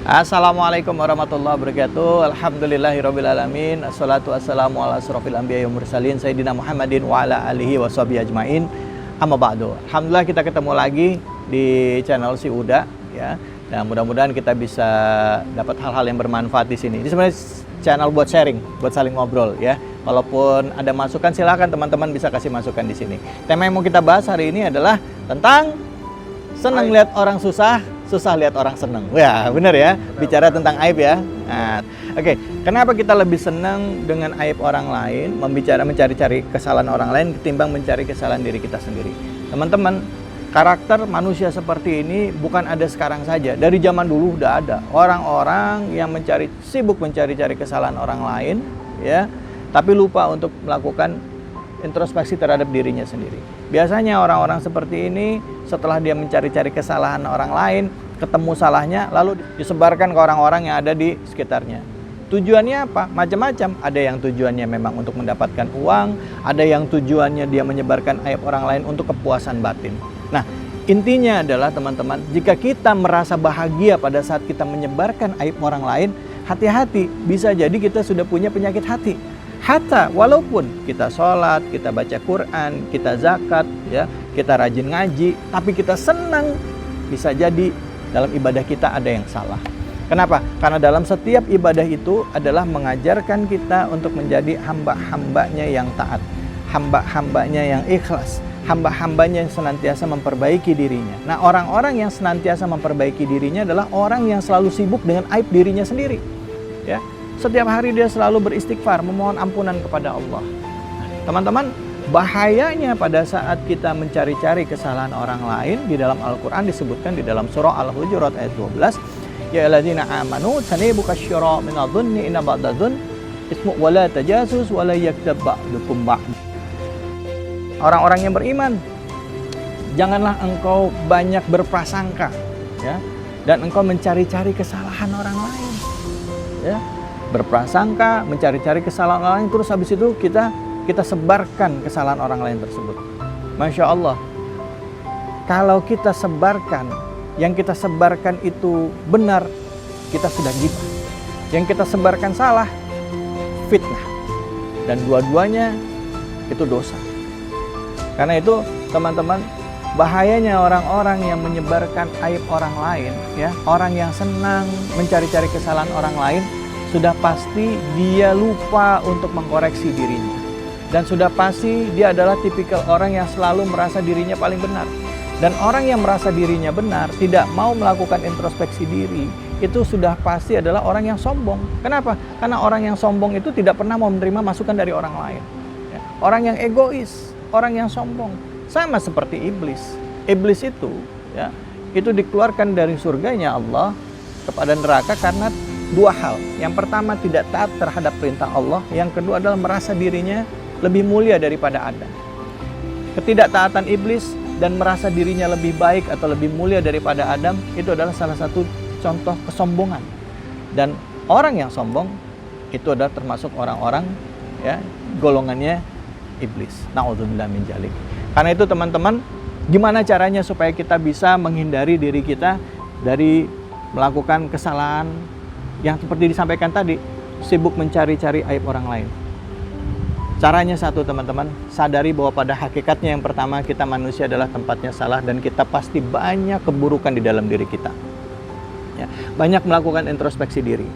Assalamualaikum warahmatullahi wabarakatuh. Alhamdulillahirrabbilalamin. Assalatu wassalamu ala asrofil anbiya wa mursalin Sayyidina Muhammadin wa ala alihi wa sahbihi ajmain. Amma ba'du. Alhamdulillah kita ketemu lagi di channel Si Uda ya. Dan mudah-mudahan kita bisa dapat hal-hal yang bermanfaat di sini. Ini sebenarnya channel buat sharing, buat saling ngobrol ya. Walaupun ada masukan silakan teman-teman bisa kasih masukan di sini. Tema yang mau kita bahas hari ini adalah tentang senang lihat orang susah, susah lihat orang seneng. Wah, bener ya, bicara tentang aib ya. Nah, oke, kenapa kita lebih senang dengan aib orang lain, mencari-cari kesalahan orang lain ketimbang mencari kesalahan diri kita sendiri? Teman-teman, karakter manusia seperti ini bukan ada sekarang saja. Dari zaman dulu udah ada orang-orang yang sibuk mencari-cari kesalahan orang lain, ya, tapi lupa untuk melakukan introspeksi terhadap dirinya sendiri. Biasanya orang-orang seperti ini setelah dia mencari-cari kesalahan orang lain, ketemu salahnya, lalu disebarkan ke orang-orang yang ada di sekitarnya. Tujuannya apa? Macam-macam. Ada yang tujuannya memang untuk mendapatkan uang, ada yang tujuannya dia menyebarkan aib orang lain untuk kepuasan batin. Nah, intinya adalah teman-teman, jika kita merasa bahagia pada saat kita menyebarkan aib orang lain, hati-hati, bisa jadi kita sudah punya penyakit hati. Hatta walaupun kita sholat, kita baca Quran, kita zakat, ya, kita rajin ngaji, tapi kita senang, bisa jadi dalam ibadah kita ada yang salah. Kenapa? Karena dalam setiap ibadah itu adalah mengajarkan kita untuk menjadi hamba-hambanya yang taat, hamba-hambanya yang ikhlas, hamba-hambanya yang senantiasa memperbaiki dirinya. Nah, orang-orang yang senantiasa memperbaiki dirinya adalah orang yang selalu sibuk dengan aib dirinya sendiri, ya. Setiap hari dia selalu beristighfar, memohon ampunan kepada Allah. Teman-teman, bahayanya pada saat kita mencari-cari kesalahan orang lain, di dalam Al-Quran disebutkan di dalam surah Al-Hujurat ayat 12, ya alladzina amanu tanibu kasyira minadh-dhunni inna ba'dadh-dhunni ismu wa la tajasus wa la yaktab ba'dukum ba'd. Orang-orang yang beriman, janganlah engkau banyak berprasangka, ya, dan engkau mencari-cari kesalahan orang lain, ya. Berprasangka, mencari-cari kesalahan orang lain, terus habis itu kita sebarkan kesalahan orang lain tersebut. Masya Allah, kalau kita sebarkan, yang kita sebarkan itu benar, kita sudah gibah. Yang kita sebarkan salah, fitnah. Dan dua-duanya itu dosa. Karena itu teman-teman, bahayanya orang-orang yang menyebarkan aib orang lain, ya, orang yang senang mencari-cari kesalahan orang lain, sudah pasti dia lupa untuk mengkoreksi dirinya. Dan sudah pasti dia adalah tipikal orang yang selalu merasa dirinya paling benar. Dan orang yang merasa dirinya benar, tidak mau melakukan introspeksi diri, itu sudah pasti adalah orang yang sombong. Kenapa? Karena orang yang sombong itu tidak pernah mau menerima masukan dari orang lain. Ya. Orang yang egois, orang yang sombong. Sama seperti iblis. Iblis itu, ya, itu dikeluarkan dari surganya Allah kepada neraka karena dua hal. Yang pertama, tidak taat terhadap perintah Allah. Yang kedua adalah merasa dirinya lebih mulia daripada Adam. Ketidaktaatan iblis dan merasa dirinya lebih baik atau lebih mulia daripada Adam, itu adalah salah satu contoh kesombongan. Dan orang yang sombong itu adalah termasuk orang-orang, ya, golongannya iblis. Na'udzubillah min dzalik. Karena itu teman-teman, gimana caranya supaya kita bisa menghindari diri kita dari melakukan kesalahan yang seperti disampaikan tadi, sibuk mencari-cari aib orang lain. Caranya satu teman-teman, sadari bahwa pada hakikatnya yang pertama, kita manusia adalah tempatnya salah dan kita pasti banyak keburukan di dalam diri kita. Ya, banyak melakukan introspeksi diri,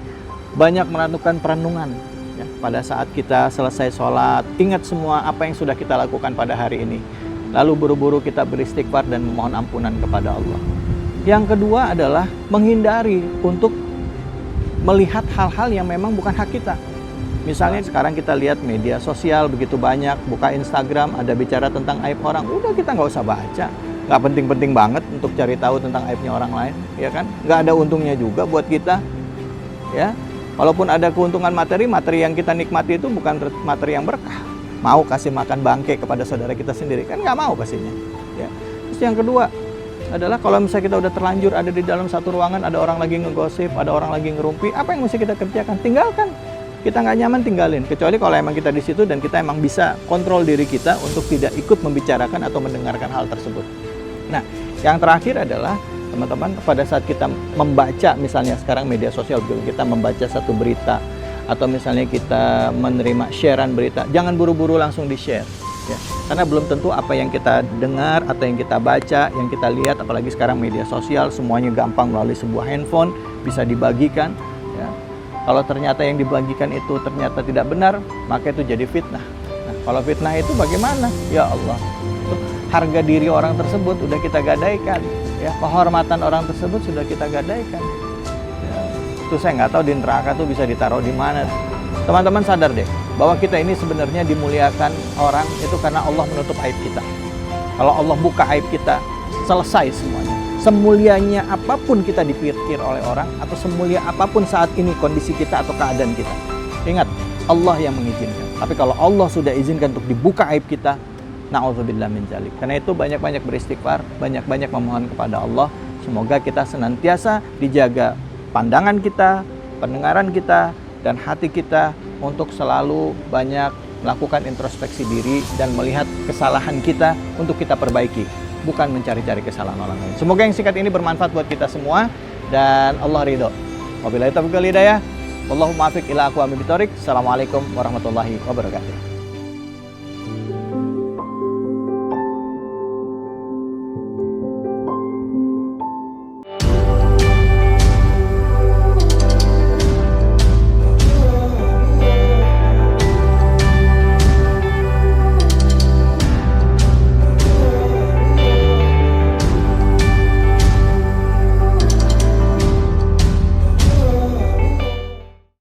banyak melakukan perenungan. Ya, pada saat kita selesai sholat, ingat semua apa yang sudah kita lakukan pada hari ini. Lalu buru-buru kita beristighfar dan memohon ampunan kepada Allah. Yang kedua adalah menghindari untuk melihat hal-hal yang memang bukan hak kita. Misalnya sekarang kita lihat media sosial begitu banyak, buka Instagram, ada bicara tentang aib orang, udah kita nggak usah baca. Nggak penting-penting banget untuk cari tahu tentang aibnya orang lain, ya kan? Nggak ada untungnya juga buat kita, ya. Walaupun ada keuntungan materi yang kita nikmati itu bukan materi yang berkah. Mau kasih makan bangke kepada saudara kita sendiri, kan nggak mau pastinya, ya. Terus yang kedua adalah kalau misalnya kita udah terlanjur ada di dalam satu ruangan, ada orang lagi ngegosip, ada orang lagi ngerumpi, apa yang mesti kita kerjakan? Tinggalkan. Kita nggak nyaman, tinggalin. Kecuali kalau emang kita di situ dan kita emang bisa kontrol diri kita untuk tidak ikut membicarakan atau mendengarkan hal tersebut. Nah, yang terakhir adalah teman-teman, pada saat kita membaca, misalnya sekarang media sosial, kita membaca satu berita atau misalnya kita menerima sharean berita, jangan buru-buru langsung di-share ya. Karena belum tentu apa yang kita dengar atau yang kita baca, yang kita lihat, apalagi sekarang media sosial semuanya gampang melalui sebuah handphone bisa dibagikan ya. Kalau ternyata yang dibagikan itu ternyata tidak benar, maka itu jadi fitnah. Nah, kalau fitnah itu bagaimana? Ya Allah, itu harga diri orang tersebut sudah kita gadaikan ya, kehormatan orang tersebut sudah kita gadaikan ya. Itu saya nggak tahu di neraka tuh bisa ditaruh di mana. Teman-teman sadar deh bahwa kita ini sebenarnya dimuliakan orang itu karena Allah menutup aib kita. Kalau Allah buka aib kita, selesai semuanya. Semulianya apapun kita dipikir oleh orang, atau semulia apapun saat ini kondisi kita atau keadaan kita, ingat, Allah yang mengizinkan. Tapi kalau Allah sudah izinkan untuk dibuka aib kita, na'udzubillah min dzalik. Karena itu banyak-banyak beristighfar, banyak-banyak memohon kepada Allah. Semoga kita senantiasa dijaga pandangan kita, pendengaran kita, dan hati kita untuk selalu banyak melakukan introspeksi diri dan melihat kesalahan kita untuk kita perbaiki, bukan mencari-cari kesalahan orang lain. Semoga yang singkat ini bermanfaat buat kita semua dan Allah ridho. Wabillahi taufiq wal hidayah. Wallahu muwaffiq ila aqwamit thoriq. Assalamualaikum warahmatullahi wabarakatuh.